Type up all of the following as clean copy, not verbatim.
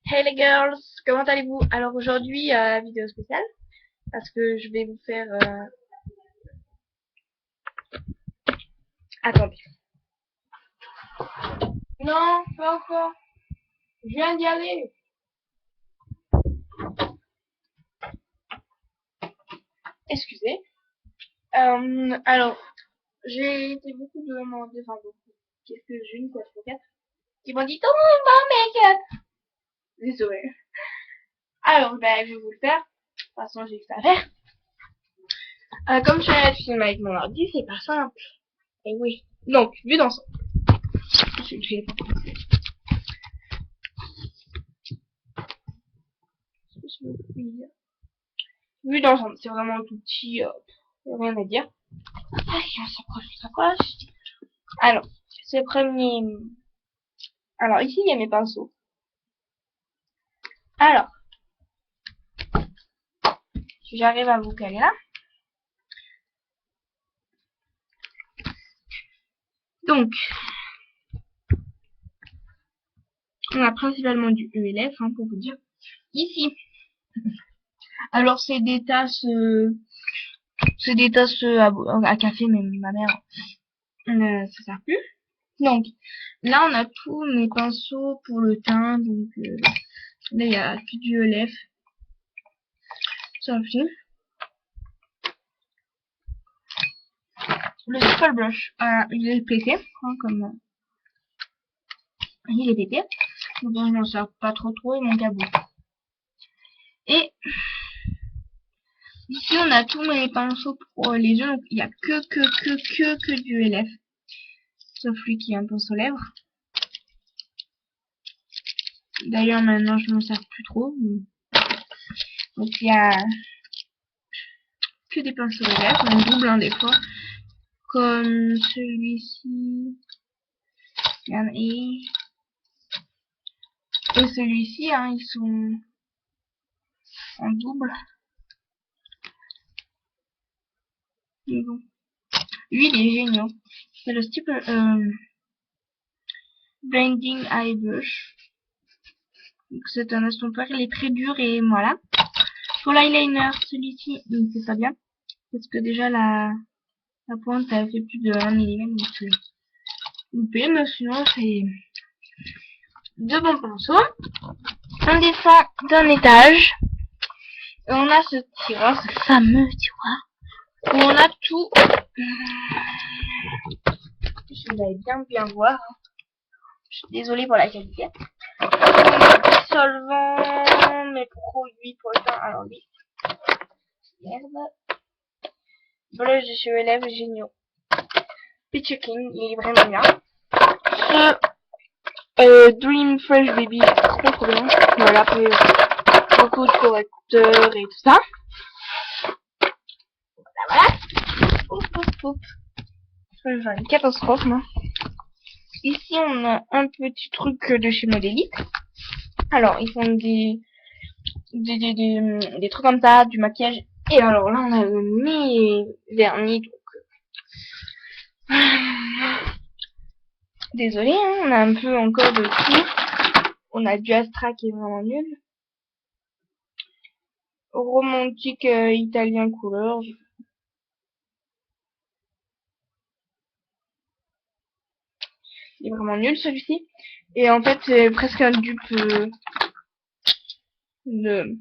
Hey les girls, comment allez-vous? Alors aujourd'hui, vidéo spéciale, parce que je vais vous faire... Attendez. Non, pas encore. Je viens d'y aller. Excusez. Alors, j'ai été beaucoup demandé, enfin beaucoup, quelques-unes, quoi, trois, quatre, qui m'ont dit ton make-up. Désolée. Alors, ben, je vais vous le faire. De toute façon, j'ai que ça à faire. Comme je fais le film avec mon ordi, c'est pas simple. Et oui. Donc, vue d'ensemble. Je vais Vue d'ensemble, c'est vraiment tout petit, rien à dire. Ah, il s'approche. Alors, c'est premier. Alors, ici, il y a mes pinceaux. Alors, si j'arrive à vous caler là. Donc, on a principalement du ELF, hein, pour vous dire. Ici. Alors, c'est des tasses à café, mais ma mère, ça sert plus. Donc, là, on a tous mes pinceaux pour le teint. Donc, là, il y a que du ELF. Ça aussi. Le Triple Blush, il est pété, hein, comme il est pété. Donc je m'en sers pas trop, il manque à bout. Et ici on a tous mes pinceaux pour les yeux, donc il y a que du LF. Sauf lui qui est un pinceau lèvres. D'ailleurs maintenant je m'en sers plus trop. Donc il y a que des pinceaux lèvres, on double des fois. Comme celui-ci. Et celui-ci, hein, ils sont en double. Mais bon. Lui, il est génial. C'est le style Blending Eye Brush. C'est un estompeur, il est très dur et voilà. Pour l'eyeliner, celui-ci, c'est pas bien. Parce que déjà la pointe, elle fait plus de 1 mm. Donc c'est loupé, mais sinon c'est de bons pinceaux. On descend d'un étage. Et on a ce tiroir, ce fameux tiroir. Où on a tout. Si vous allez bien voir. Je suis désolée pour la qualité. Solvant, mes produits pour le teint. Alors oui. Merde. Blush de chez Lèvres géniaux. Peach King, il est vraiment bien. Ce Dream Fresh Baby, trop bien. Voilà, après beaucoup de correcteurs et tout ça. Voilà. Oup. C'est une catastrophe, non. Ici, on a un petit truc de chez Modélite. Alors, ils font des trucs comme ça, du maquillage. Et alors là, on a mis vernis. Donc, désolé, hein, on a un peu encore de tout. On a du Astra qui est vraiment nul. Romantique italien couleur. Il est vraiment nul celui-ci. Et en fait, c'est presque un dupe de...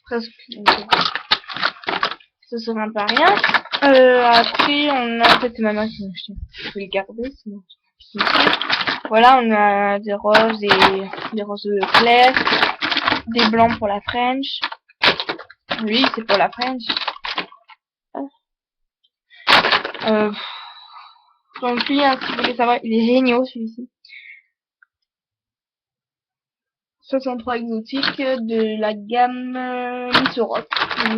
Presque. Ça sert un peu à rien. Après, on a... En fait, c'est ma mère qui m'a acheté. Je vais le garder, sinon... Voilà, on a des roses et des roses claires. Des blancs pour la French. Oui, c'est pour la French. Donc lui, hein, si vous voulez savoir, il est génial celui-ci. 63 exotique de la gamme Miss Europe.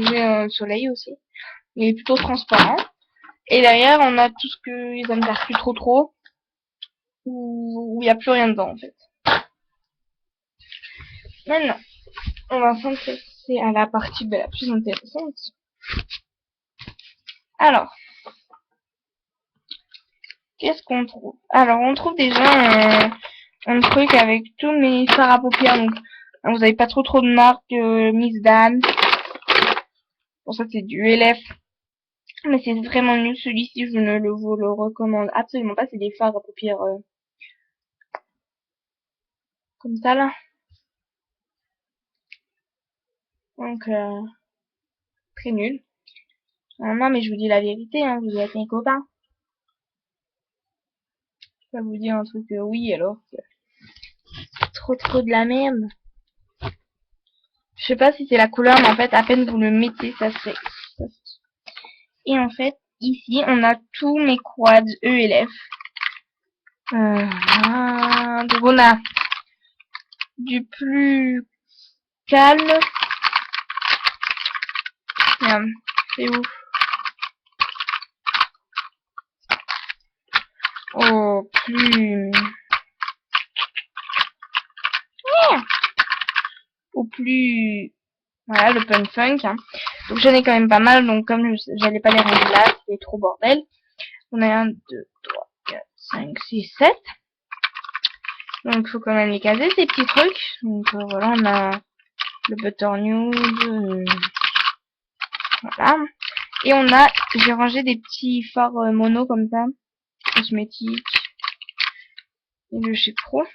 J'ai un soleil aussi. Il est plutôt transparent. Et derrière, on a tout ce que ils aiment faire plus trop. Où il n'y a plus rien dedans en fait. Maintenant, on va s'intéresser à la partie la plus intéressante. Alors, qu'est-ce qu'on trouve? Alors, on trouve déjà un truc avec tous mes fards à paupières, donc vous avez pas trop de marques, Miss Dan. Pour ça c'est du LF. Mais c'est vraiment nul celui-ci, je ne vous le recommande absolument pas, c'est des fards à paupières comme ça là. Donc très nul. Non mais je vous dis la vérité, hein, vous êtes mes copains. Je vais pas vous dire un truc oui alors que trop de la merde. Je sais pas si c'est la couleur, mais en fait à peine vous le mettez, ça se fait. Et en fait, ici on a tous mes quads ELF. Donc on a du plus calme. Merde, c'est ouf. Au plus... Au plus... Voilà, le punk funk. Hein. Donc j'en ai quand même pas mal, donc comme j'allais pas les rendre là, c'était trop bordel. On a 1, 2, 3, 4, 5, 6, 7. Donc faut quand même les caser, ces petits trucs. Donc voilà, on a le butter nude. Voilà. Et on a, j'ai rangé des petits fards mono comme ça. Cosmétiques. Et le chez Pro.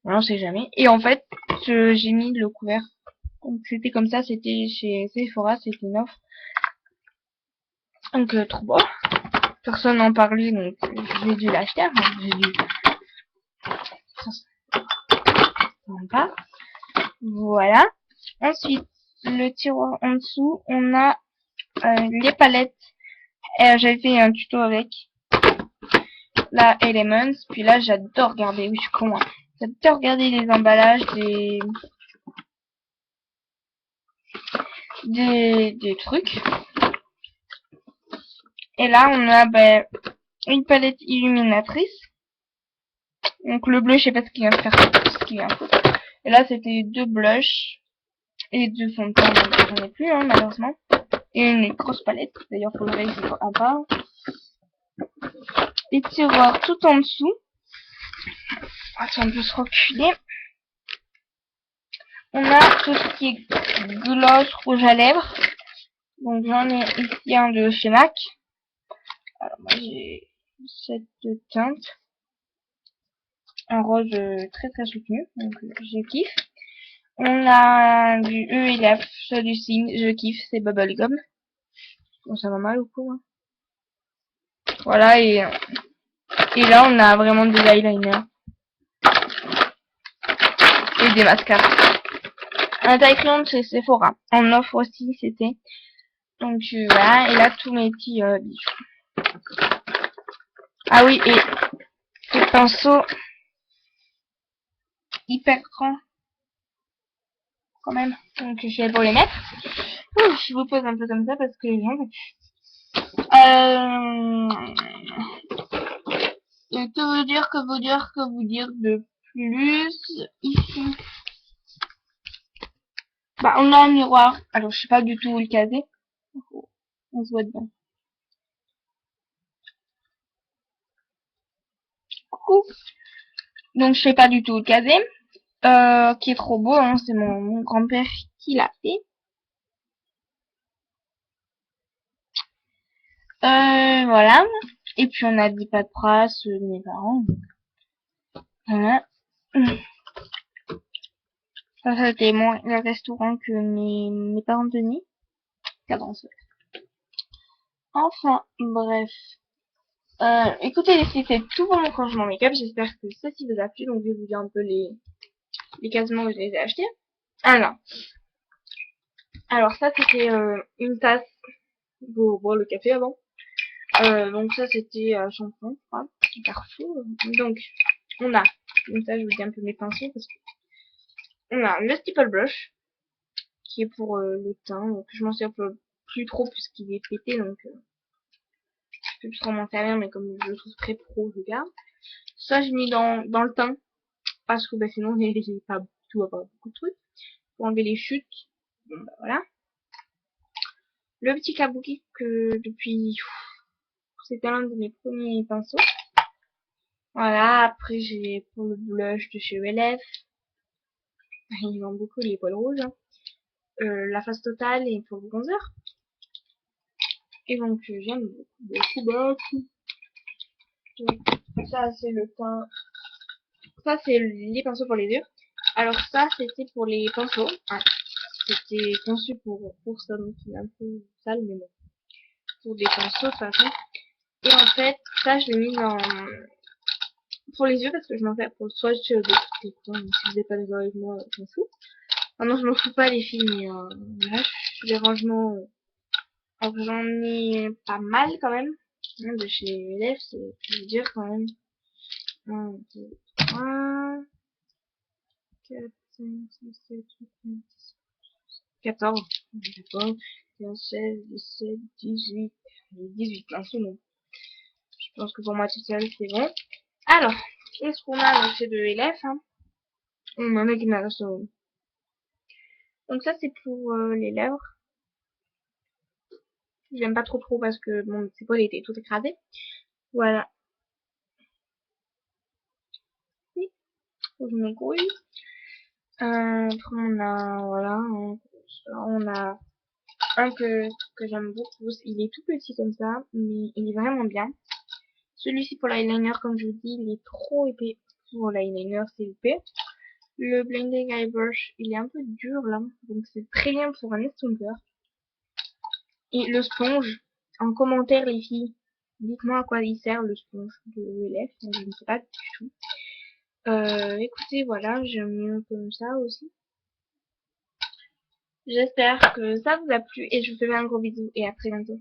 On sait jamais. Et en fait, j'ai mis le couvert. Donc c'était comme ça, c'était chez Sephora, c'était une offre. Donc trop beau. Personne n'en parlait, donc j'ai dû l'acheter. Enfin, j'ai dû... Pas. Voilà. Ensuite, le tiroir en dessous, on a les palettes. J'avais fait un tuto avec la Elements. Puis là, j'adore regarder. Oui, je suis con. Hein. J'adore regarder les emballages des trucs. Et là, on a une palette illuminatrice. Donc le bleu, je sais pas ce qu'il vient faire. Ce qu'il vient foutre. Et là, c'était 2 blushs et 2 fonds de teint. Donc j'en ai plus, hein, malheureusement. Et une grosse palette. D'ailleurs, faut le réaliser en bas. Les tiroirs tout en dessous. Attends, on peut se reculer. On a tout ce qui est gloss, rouge à lèvres. Donc j'en ai ici un de chez MAC. Alors moi j'ai cette teinte. Un rose très soutenu. Donc je kiffe. On a du E et la du signe. Je kiffe, c'est Bubblegum. Bon, ça va mal ou quoi? Hein. Voilà, et là on a vraiment des eyeliners. Et des mascaras. Un taille chez Sephora. En offre aussi, c'était. Donc voilà, et là tous mes petits bijoux. Ah oui, et ces pinceaux hyper grands quand même. Donc je vais pour les mettre. Ouh, je vous pose un peu comme ça parce que les gens... que vous dire de plus ici. Bah on a un miroir. Alors je sais pas du tout où le caser. On se voit dedans. Coucou. Donc je sais pas du tout où le caser. Qui est trop beau, hein, c'est mon grand-père qui l'a fait. Voilà. Et puis on a des paperasse de mes parents. Voilà. Ça c'était le restaurant que mes parents tenaient. Cadence. Enfin, bref. Écoutez, c'était tout pour mon changement make-up. J'espère que ceci vous a plu. Donc je vais vous dire un peu les casements que je les ai achetés. Alors ça c'était une tasse pour boire le café avant. Donc ça c'était shampoing, je crois, Carrefour. Donc on a, donc ça je vous dis un peu mes pinceaux parce que on a le stipple brush qui est pour le teint. Donc je m'en sers plus trop puisqu'il est pété, donc je peux plus trop m'en servir, mais comme je le trouve très pro, je garde. Ça j'ai mis dans le teint parce que sinon j'ai pas tout avoir beaucoup de trucs pour enlever les chutes. Bon bah voilà. Le petit kabuki que depuis c'était l'un de mes premiers pinceaux. Voilà, après j'ai pour le blush de chez ELF. Ils vendent beaucoup les poils rouges, hein. La face totale et pour le bronzer. Et donc j'aime beaucoup. Donc, ça c'est le teint. Ça c'est les pinceaux pour les yeux. Alors ça c'était pour les pinceaux. Ah, c'était conçu pour ça, donc c'est un peu sale mais bon. Pour des pinceaux de toute façon. Et en fait ça je l'ai mis dans pour les yeux parce que je m'en fais pour le swatch de si vous n'êtes pas d'accord avec moi, je m'en fous. Ah non, je m'en fous pas les filles, mais voilà, les rangements, alors j'en ai pas mal quand même. De chez ELF, c'est dur quand même. 1, 2, 3, 4, 5, 6, 7, 8, 9, 10, 14, 14, 15, 16, 17, 18, 18 pinceaux, non. Je pense que pour moi tout seul, c'est bon. Alors, qu'est-ce qu'on a donc c'est de ELF, hein. On en a qui n'a donc ça c'est pour les lèvres. J'aime pas trop parce que bon, c'est pas, il était tout écrasé. Voilà. Faut que je me grouille. Après on a, voilà, on a un que j'aime beaucoup. Il est tout petit comme ça, mais il est vraiment bien. Celui-ci pour l'eyeliner, comme je vous dis, il est trop épais. Pour l'eyeliner, c'est épais. Le Blending Eye Brush, il est un peu dur là, donc c'est très bien pour un estomper. Et le sponge, en commentaire les filles, dites-moi à quoi il sert le sponge de l'ELF, je ne sais pas du tout. Écoutez, voilà, j'aime mieux comme ça aussi. J'espère que ça vous a plu et je vous fais un gros bisou et à très bientôt.